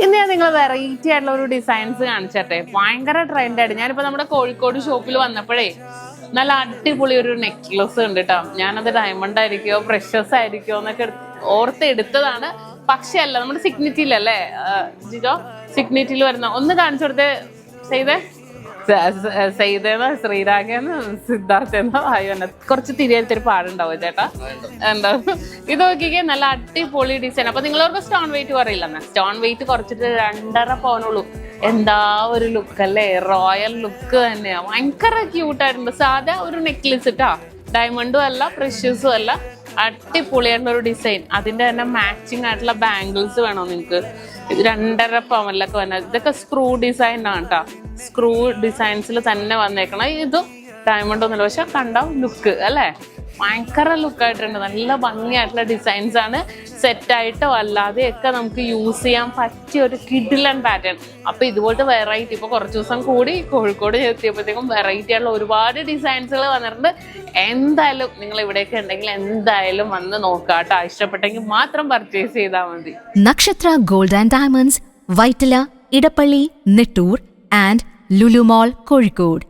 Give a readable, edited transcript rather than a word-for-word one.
ഇന്ന് ഞാൻ നിങ്ങൾ വെറൈറ്റി ആയിട്ടുള്ള ഒരു ഡിസൈൻസ് കാണിച്ചട്ടെ. ഭയങ്കര ട്രെൻഡായിട്ട് ഞാനിപ്പോ നമ്മുടെ കോഴിക്കോട് ഷോപ്പിൽ വന്നപ്പോഴേ നല്ല അടിപൊളി ഒരു നെക്ലസ് ഉണ്ട് കേട്ടോ. ഞാനത് ഡയമണ്ട് ആയിരിക്കോ പ്രഷ്യസ് ആയിരിക്കോ എന്നൊക്കെ ഓർത്ത് എടുത്തതാണ്. പക്ഷെ അല്ല, നമ്മുടെ സിഗ്നിറ്റിയിലല്ലേ ജിജോ, സിഗ്നിറ്റിയിൽ വരുന്ന ഒന്ന് കാണിച്ചു കൊടുത്തേ ചെയ്തേ. സെയ്തെന്നോ ശ്രീരാഗെന്നോ സിദ്ധാർത്ഥെന്നോ അയ്യോന്നെ കുറച്ച് തിരിയത്തൊരു പാടുണ്ടാവും ചേട്ടാ. ഉണ്ടാവും. ഇത് നോക്കിക്കേ, നല്ല അടിപൊളി ഡിസൈൻ. അപ്പൊ നിങ്ങളവർക്ക് സ്റ്റോൺ വെയിറ്റ് പറയില്ല, സ്റ്റോൺ വെയിറ്റ് കുറച്ചിട്ട് 2.5 പവനുള്ളൂ. എന്താ ഒരു ലുക്ക് അല്ലേ, റോയൽ ലുക്ക് തന്നെയാ. ഭയങ്കര ക്യൂട്ടായിട്ടുണ്ട്. സാധാ ഒരു നെക്ലസ് ഇട്ടാ, ഡയമണ്ടും അല്ല പ്രഷ്യസും അല്ല, അടിപൊളിയായിട്ടുള്ള ഒരു ഡിസൈൻ. അതിന്റെ തന്നെ മാച്ചിങ് ആയിട്ടുള്ള ബാംഗിൾസ് വേണോ നിങ്ങൾക്ക്? 2.5 പവനിലൊക്കെ വന്നത്. ഇതൊക്കെ സ്ക്രൂ ഡിസൈൻ ആണ് കേട്ടോ. സ്ക്രൂ ഡിസൈൻസിൽ തന്നെ വന്നേക്കണം. ഇതും ഡയമണ്ട് ഒന്നുമില്ല, പക്ഷെ കണ്ട ലുക്ക് അല്ലേ, ഭയങ്കര ലുക്കായിട്ടുണ്ട്. നല്ല ഭംഗിയായിട്ടുള്ള ഡിസൈൻസ് ആണ്. സെറ്റായിട്ടോ അല്ലാതെയൊക്കെ നമുക്ക് യൂസ് ചെയ്യാൻ പറ്റിയ ഒരു കിഡിലൻ പാറ്റേൺ. അപ്പൊ ഇതുപോലത്തെ വെറൈറ്റി ഇപ്പൊ കുറച്ച് ദിവസം കൂടി കോഴിക്കോട് എത്തിയപ്പോഴത്തേക്കും വെറൈറ്റി ആയിട്ടുള്ള ഒരുപാട് ഡിസൈൻസുകൾ വന്നിട്ടുണ്ട്. എന്തായാലും നിങ്ങൾ ഇവിടെയൊക്കെ ഉണ്ടെങ്കിൽ എന്തായാലും വന്ന് നോക്കാട്ടോ. ഇഷ്ടപ്പെട്ടെങ്കിൽ മാത്രം പർച്ചേസ് ചെയ്താൽ മതി. Nakshatra gold and diamonds, Vyttila, Edappally, Nettoor and Lulu mall, Kozhikode.